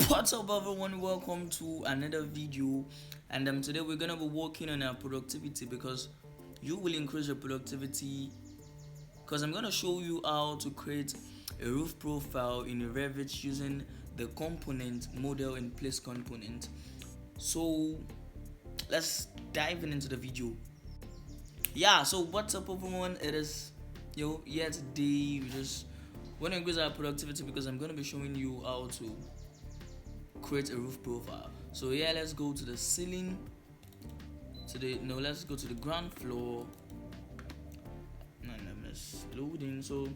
What's up everyone, welcome to another video. And today we're gonna be working on our productivity, because you will increase your productivity, because I'm gonna show you how to create a roof profile in a Revit using the component model in place component. So let's dive into the video. Yeah, so what's up everyone, it is here today. We just want to increase our productivity because I'm gonna be showing you how to create a roof profile. So yeah, let's go to the ceiling, let's go to the ground floor, and I'm just loading. So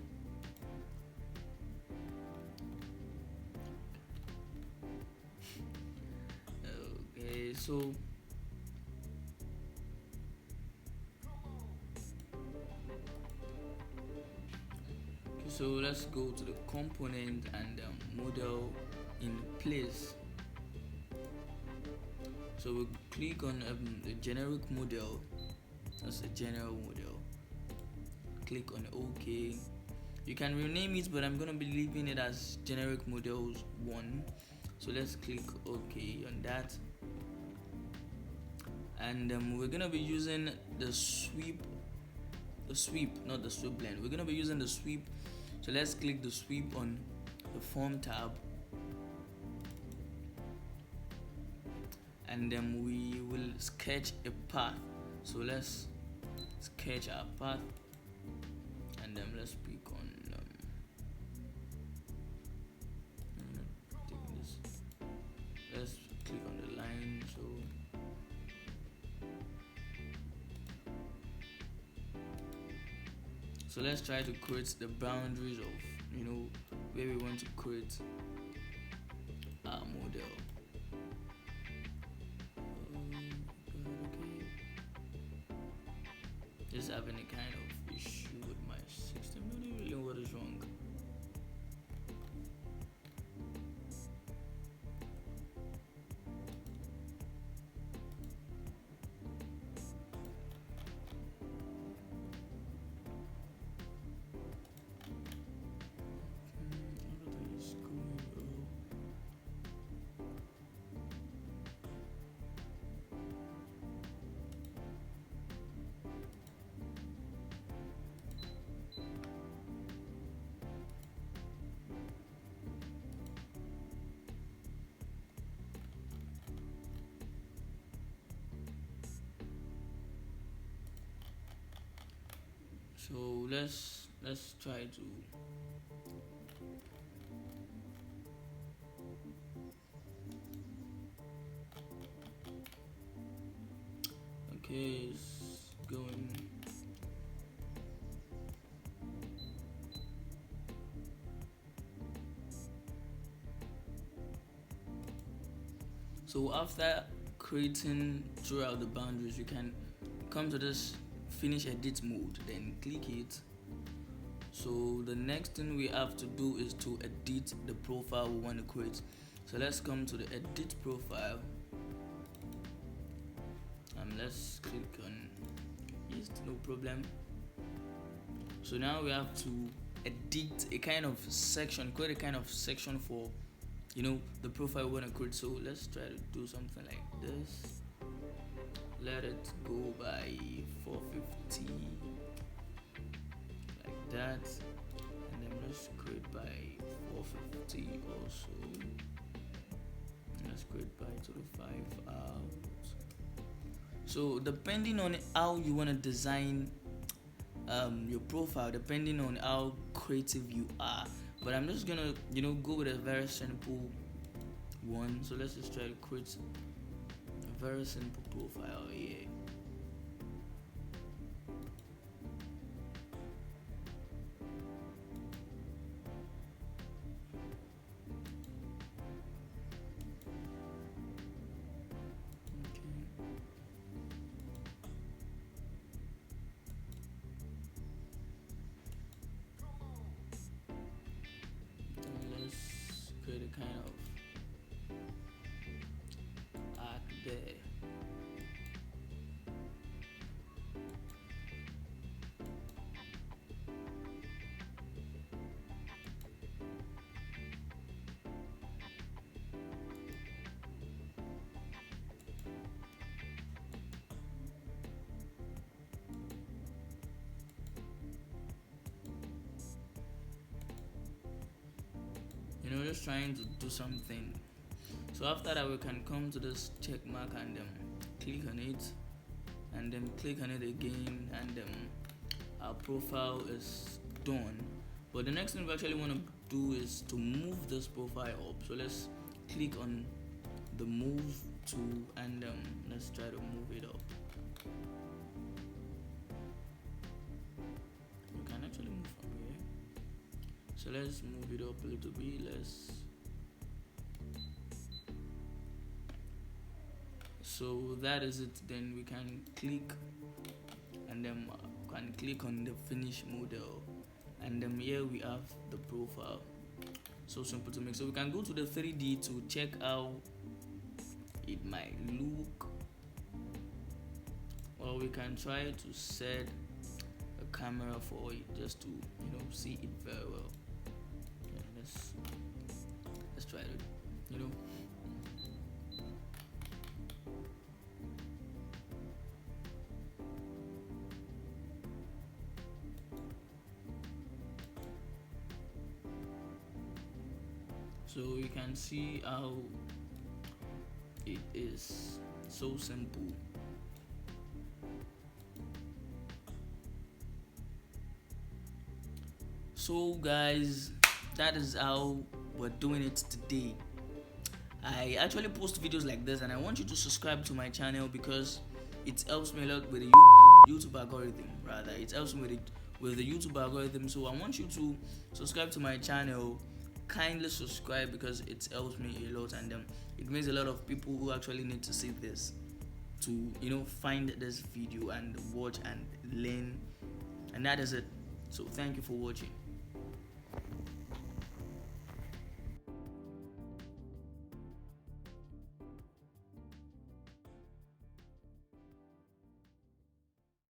okay, so let's go to the component and model in place. So we click on the generic model. That's a general model. Click on OK. You can rename it, but I'm gonna be leaving it as generic models 1. So let's click OK on that, and we're gonna be using the sweep, not the sweep blend. We're gonna be using the sweep. So let's click the sweep on the form tab, and then we will sketch a path. So let's sketch our path, and then let's pick on let's click on the line. So let's try to create the boundaries of where we want to create our model. Okay. Just having a kind of issue with my system. I don't really know what is wrong. So let's try to it's going. So after creating throughout the boundaries, you can come to this finish edit mode, then click it. So the next thing we have to do is to edit the profile we want to create. So let's come to the edit profile, and let's click on it, no problem. So now we have to edit a kind of section, create a kind of section for the profile we want to create. So let's try to do something like this. Let it go by 450, like that, and then let's create by 450 also. Let's create by 25 out. So depending on how you want to design your profile, depending on how creative you are, but I'm just gonna go with a very simple one. So let's just try to create a very simple profile here. Create a kind of arc there. just trying to do something. So after that, we can come to this check mark and click on it, and then click on it again, and our profile is done. But the next thing we actually want to do is to move this profile up. So let's click on the move tool, and let's try to move it up. You can actually move from here. So let's move it up a little bit. So that is it. Then we can click, and then can click on the finish model, and then here we have the profile. So simple to make. So we can go to the 3D to check how it might look, or we can try to set a camera for it just to see it very well. Yeah, let's try it. So you can see how it is so simple. So guys, that is how we're doing it today. I actually post videos like this, and I want you to subscribe to my channel because it helps me a lot with the YouTube algorithm. Rather, it helps me with the YouTube algorithm. So I want you to subscribe to my channel. Kindly subscribe because it helps me a lot, and it makes a lot of people who actually need to see this to find this video and watch and learn. And that is it. So thank you for watching.